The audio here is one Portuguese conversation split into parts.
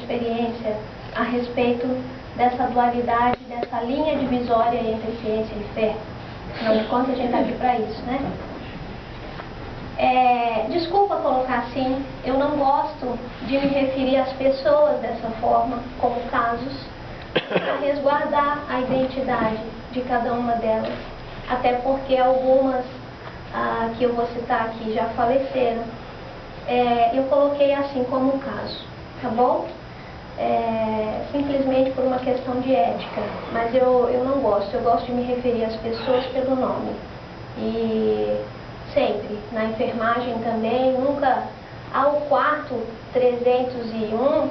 experiência a respeito dessa dualidade, dessa linha divisória entre ciência e fé. Afinal de contas, a gente está aqui para isso, né? Desculpa colocar assim, eu não gosto de me referir às pessoas dessa forma, como casos, para resguardar a identidade de cada uma delas. Até porque algumas que eu vou citar aqui já faleceram. Eu coloquei assim como caso, tá bom? Simplesmente por uma questão de ética, mas eu não gosto, eu gosto de me referir às pessoas pelo nome. E sempre, na enfermagem também, nunca ao quarto 301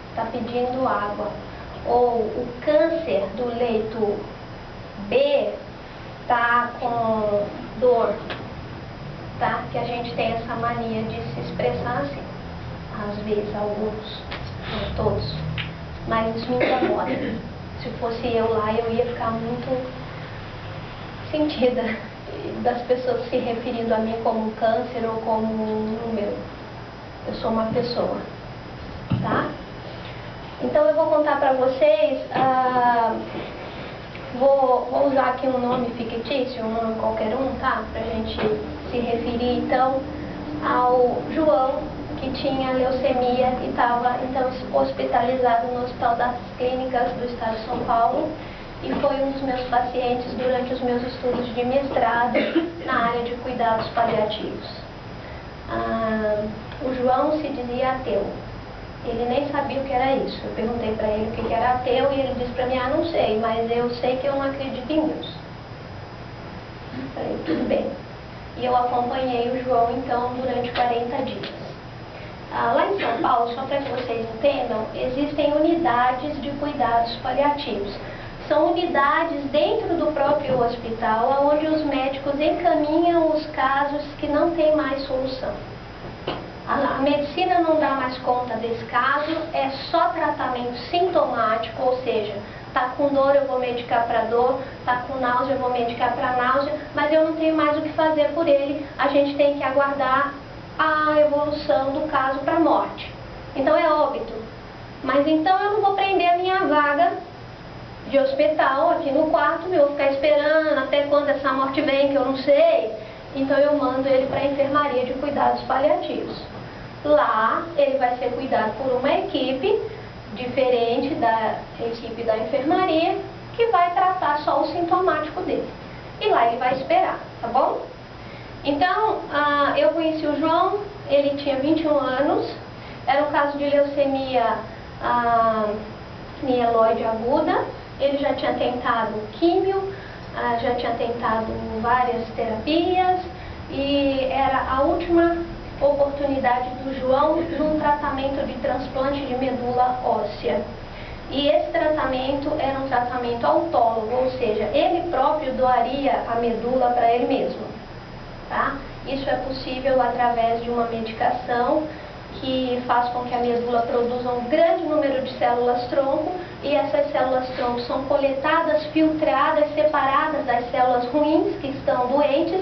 está pedindo água, ou o câncer do leito B está com dor, tá? Que a gente tem essa mania de se expressar assim, às vezes alguns, não todos, mas isso me incomoda. Se fosse eu lá, eu ia ficar muito sentida das pessoas se referindo a mim como câncer ou como um número. Eu sou uma pessoa, tá? Então eu vou contar para vocês, vou usar aqui um nome fictício, um nome qualquer um, tá? Pra gente se referir então ao João, que tinha leucemia e estava então hospitalizado no Hospital das Clínicas do Estado de São Paulo, e foi um dos meus pacientes durante os meus estudos de mestrado na área de cuidados paliativos. O João se dizia ateu. Ele nem sabia o que era isso. Eu perguntei para ele o que era ateu e ele disse para mim, não sei, mas eu sei que eu não acredito em Deus. Eu falei, tudo bem. E eu acompanhei o João então durante 40 dias. Lá em São Paulo, só para que vocês entendam, existem unidades de cuidados paliativos. São unidades dentro do próprio hospital, onde os médicos encaminham os casos que não têm mais solução. A medicina não dá mais conta desse caso, é só tratamento sintomático, ou seja, tá com dor, eu vou medicar para dor, tá com náusea, eu vou medicar para náusea, mas eu não tenho mais o que fazer por ele, a gente tem que aguardar a evolução do caso para morte. Então é óbito. Mas então eu não vou prender a minha vaga de hospital aqui no quarto, eu vou ficar esperando até quando essa morte vem, que eu não sei. Então eu mando ele para a enfermaria de cuidados paliativos. Lá ele vai ser cuidado por uma equipe diferente da equipe da enfermaria, que vai tratar só o sintomático dele. E lá ele vai esperar, tá bom? Então, eu conheci o João, ele tinha 21 anos, era um caso de leucemia mieloide aguda. Ele já tinha tentado químio, já tinha tentado várias terapias e era a última oportunidade do João num tratamento de transplante de medula óssea. E esse tratamento era um tratamento autólogo, ou seja, ele próprio doaria a medula para ele mesmo, tá? Isso é possível através de uma medicação que faz com que a medula produza um grande número de células-tronco, e essas células-tronco são coletadas, filtradas, separadas das células ruins que estão doentes,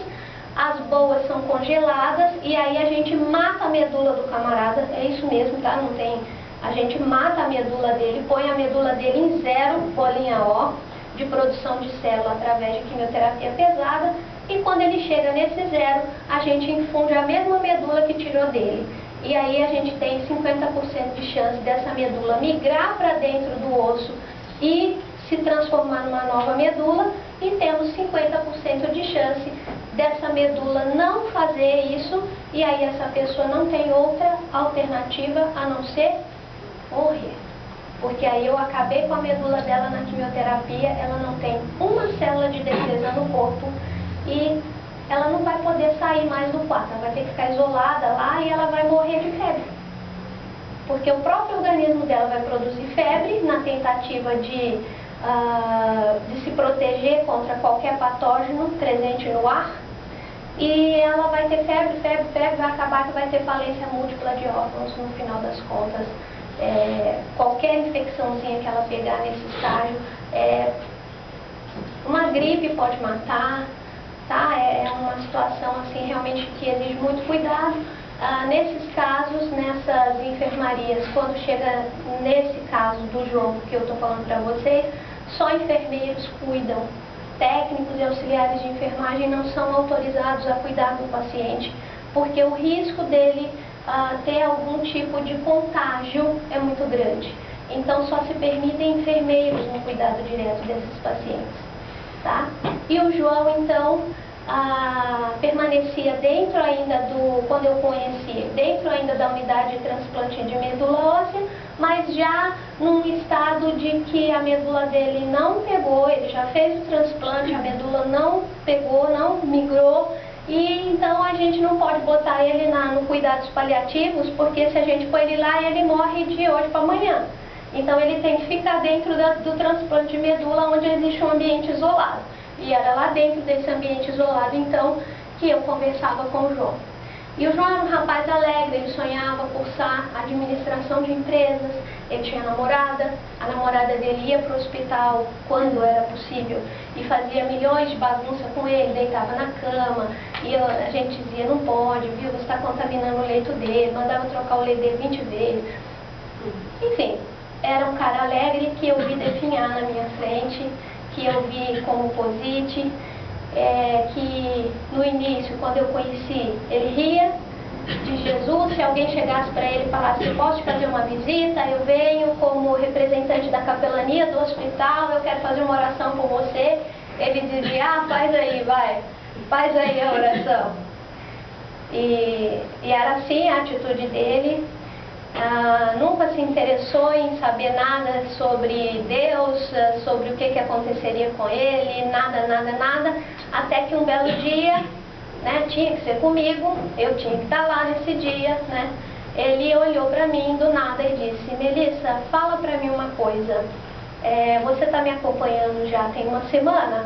as boas são congeladas, e aí a gente mata a medula do camarada, é isso mesmo, tá? Não tem... A gente mata a medula dele, põe a medula dele em zero, bolinha O, de produção de célula através de quimioterapia pesada, e quando ele chega nesse zero, a gente infunde a mesma medula que tirou dele. E aí a gente tem 50% de chance dessa medula migrar para dentro do osso e se transformar numa nova medula, e temos 50% de chance dessa medula não fazer isso, e aí essa pessoa não tem outra alternativa a não ser morrer. Porque aí eu acabei com a medula dela na quimioterapia, ela não tem uma célula de defesa no corpo e ela não vai poder sair mais do quarto, ela vai ter que ficar isolada lá e ela vai morrer de febre. Porque o próprio organismo dela vai produzir febre na tentativa de se proteger contra qualquer patógeno presente no ar, e ela vai ter febre, vai acabar que vai ter falência múltipla de órgãos no final das contas. Qualquer infecçãozinha que ela pegar nesse estágio, uma gripe pode matar, tá? É uma situação assim realmente que exige muito cuidado, nesses casos, nessas enfermarias, quando chega nesse caso do João que eu estou falando para vocês, só enfermeiros cuidam. Técnicos e auxiliares de enfermagem não são autorizados a cuidar do paciente, porque o risco dele ter algum tipo de contágio é muito grande. Então só se permitem enfermeiros no cuidado direto desses pacientes, tá? E o João, então, permanecia dentro ainda quando eu conheci, dentro ainda da unidade de transplante de medula óssea, mas já num estado de que a medula dele não pegou, ele já fez o transplante, a medula não pegou, não migrou, e então a gente não pode botar ele no cuidados paliativos, porque se a gente pôr ele lá, ele morre de hoje para amanhã. Então ele tem que ficar dentro do transplante de medula, onde existe um ambiente isolado. E era lá dentro desse ambiente isolado, então, que eu conversava com o João. E o João era um rapaz alegre, ele sonhava cursar administração de empresas, ele tinha namorada, a namorada dele ia para o hospital quando era possível e fazia milhões de bagunça com ele, deitava na cama, e a gente dizia, não pode, viu, você está contaminando o leito dele, mandava trocar o leito dele 20 vezes. Enfim, era um cara alegre que eu vi definhar na minha frente, que eu vi como posite, que no início, quando eu conheci, ele ria de Jesus. Se alguém chegasse para ele e falasse, posso te fazer uma visita? Eu venho como representante da capelania do hospital, eu quero fazer uma oração por você. Ele dizia, faz aí, vai, faz aí a oração. E era assim a atitude dele. Nunca se interessou em saber nada sobre Deus, sobre o que aconteceria com ele, nada, até que um belo dia, né, tinha que ser comigo, eu tinha que estar lá nesse dia, né, ele olhou para mim do nada e disse, Melissa, fala para mim uma coisa, você está me acompanhando já tem uma semana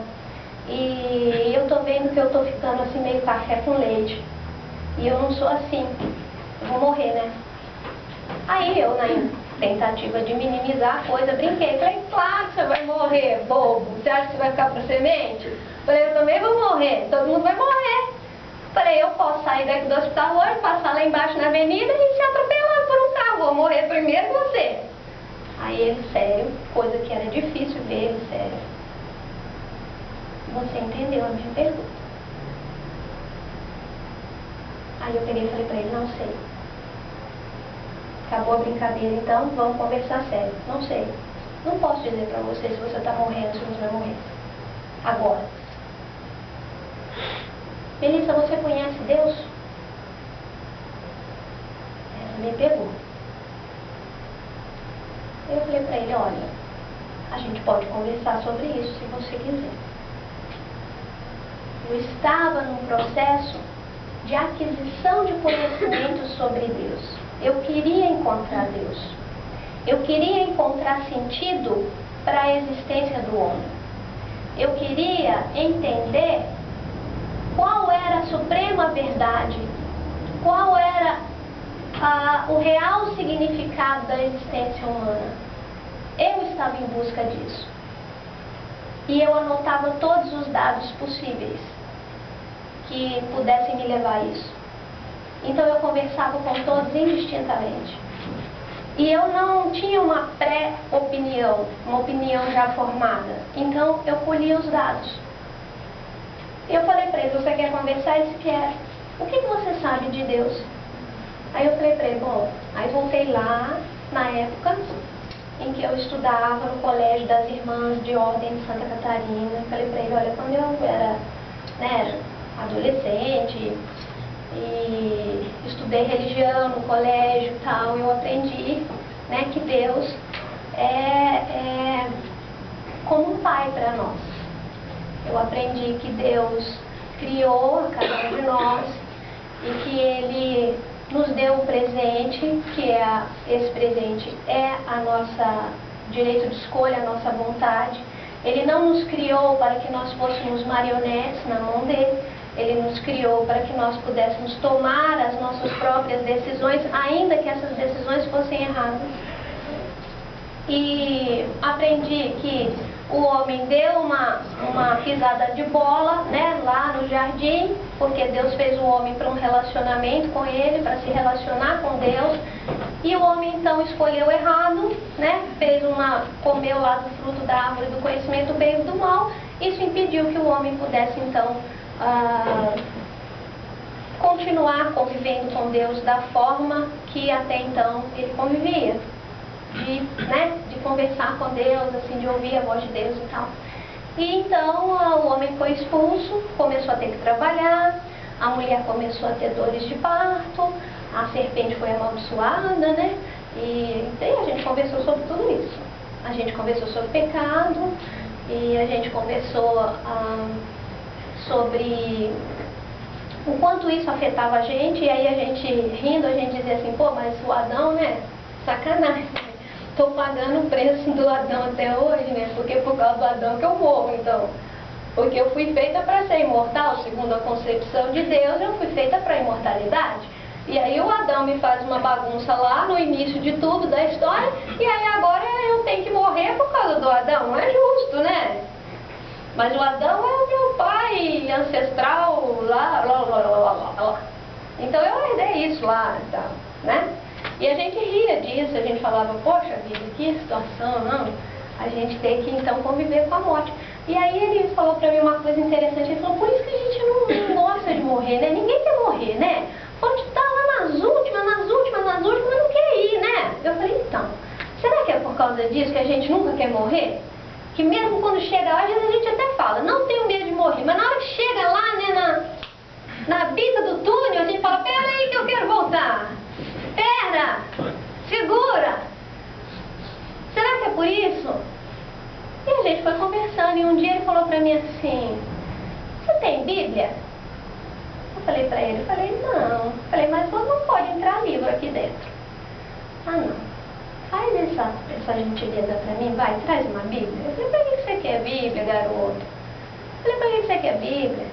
e eu estou vendo que eu estou ficando assim meio café com leite, e eu não sou assim, eu vou morrer, né? Aí eu, na tentativa de minimizar a coisa, brinquei. Falei, claro que você vai morrer, bobo. Você acha que você vai ficar para semente? Falei, eu também vou morrer, todo mundo vai morrer. Falei, eu posso sair daqui do hospital hoje, passar lá embaixo na avenida e ser atropelado por um carro. Vou morrer primeiro que você. Aí ele, sério, coisa que era difícil ver ele, sério. Você entendeu a minha pergunta? Aí eu peguei e falei para ele, não sei. Acabou a brincadeira, então vamos conversar sério. Não sei. Não posso dizer pra você se você está morrendo, se você vai morrer. Agora. Melissa, você conhece Deus? Essa me pegou. Eu falei pra ele, olha, a gente pode conversar sobre isso se você quiser. Eu estava num processo de aquisição de conhecimento sobre Deus. Eu queria encontrar Deus. Eu queria encontrar sentido para a existência do homem. Eu queria entender qual era a suprema verdade, qual era o real significado da existência humana. Eu estava em busca disso. E eu anotava todos os dados possíveis que pudessem me levar a isso. Então eu conversava com todos indistintamente. E eu não tinha uma pré-opinião, uma opinião já formada. Então eu colhia os dados. E eu falei para ele, você quer conversar? Ele disse, quer. O que você sabe de Deus? Aí eu falei para ele, bom, aí voltei lá, na época em que eu estudava no colégio das Irmãs de Ordem de Santa Catarina. Falei para ele, olha, quando eu era, né, adolescente, e estudei religião no colégio e tal, eu aprendi, né, que Deus é como um pai para nós. Eu aprendi que Deus criou a cada um de nós e que Ele nos deu um presente, que esse presente é a nossa direito de escolha, a nossa vontade. Ele não nos criou para que nós fôssemos marionetes na mão dele. Ele nos criou para que nós pudéssemos tomar as nossas próprias decisões, ainda que essas decisões fossem erradas. E aprendi que o homem deu uma pisada de bola, né, lá no jardim, porque Deus fez o homem para um relacionamento com ele, para se relacionar com Deus, e o homem então escolheu errado, né, comeu lá do fruto da árvore do conhecimento do bem e do mal. Isso impediu que o homem pudesse então continuar convivendo com Deus da forma que até então ele convivia, de conversar com Deus, assim, de ouvir a voz de Deus e tal. E então o homem foi expulso, começou a ter que trabalhar, a mulher começou a ter dores de parto, a serpente foi amaldiçoada, né? E a gente conversou sobre tudo isso. A gente conversou sobre pecado e a gente conversou sobre o quanto isso afetava a gente. E aí a gente, rindo, a gente dizia assim, pô, mas o Adão, né? Sacanagem. Estou pagando o preço do Adão até hoje, né? Porque por causa do Adão que eu morro, então. Porque eu fui feita para ser imortal, segundo a concepção de Deus, eu fui feita para a imortalidade. E aí o Adão me faz uma bagunça lá no início de tudo, da história, e aí agora eu tenho que morrer por causa do Adão. Não é justo, né? Mas o Adão é o meu pai ancestral lá. Então eu herdei isso lá, então, né? E a gente ria disso, a gente falava, poxa vida, que situação, não? A gente tem que então conviver com a morte. E aí ele falou pra mim uma coisa interessante, ele falou, por isso que a gente não gosta de morrer, né? Ninguém quer morrer, né? Pode estar lá nas últimas, mas não quer ir, né? Eu falei, então, será que é por causa disso que a gente nunca quer morrer? Que mesmo quando chega lá, às vezes a gente até fala, não tenho medo de morrer, mas na hora que chega lá, né, na bica do túnel, a gente fala, pera aí que eu quero voltar. Pera, segura. Será que é por isso? E a gente foi conversando e um dia ele falou pra mim assim, você tem Bíblia? Eu falei pra ele, não. Eu falei, mas não pode entrar livro aqui dentro. Ah, não. Faz essa gentileza pra mim, vai, traz uma Bíblia. Eu falei, pra que você quer Bíblia, garoto? Eu falei, pra que você quer Bíblia?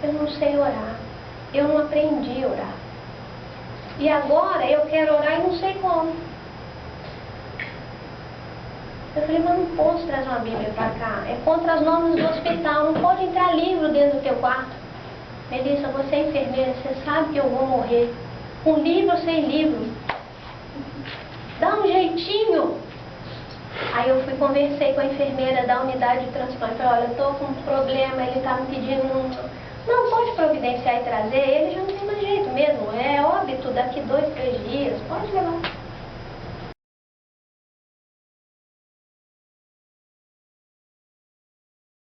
Eu não sei orar. Eu não aprendi a orar. E agora eu quero orar e não sei como. Eu falei, mas não posso trazer uma Bíblia pra cá. É contra as normas do hospital. Não pode entrar livro dentro do teu quarto. Melissa, você é enfermeira, você sabe que eu vou morrer. Com livro ou sem livro. Dá um jeitinho. Aí eu conversei com a enfermeira da unidade de transplante. Falei, olha, eu estou com um problema, ele está me pedindo... Não, pode providenciar e trazer, ele já não tem mais jeito mesmo. É óbito, daqui 2, 3 dias, pode levar.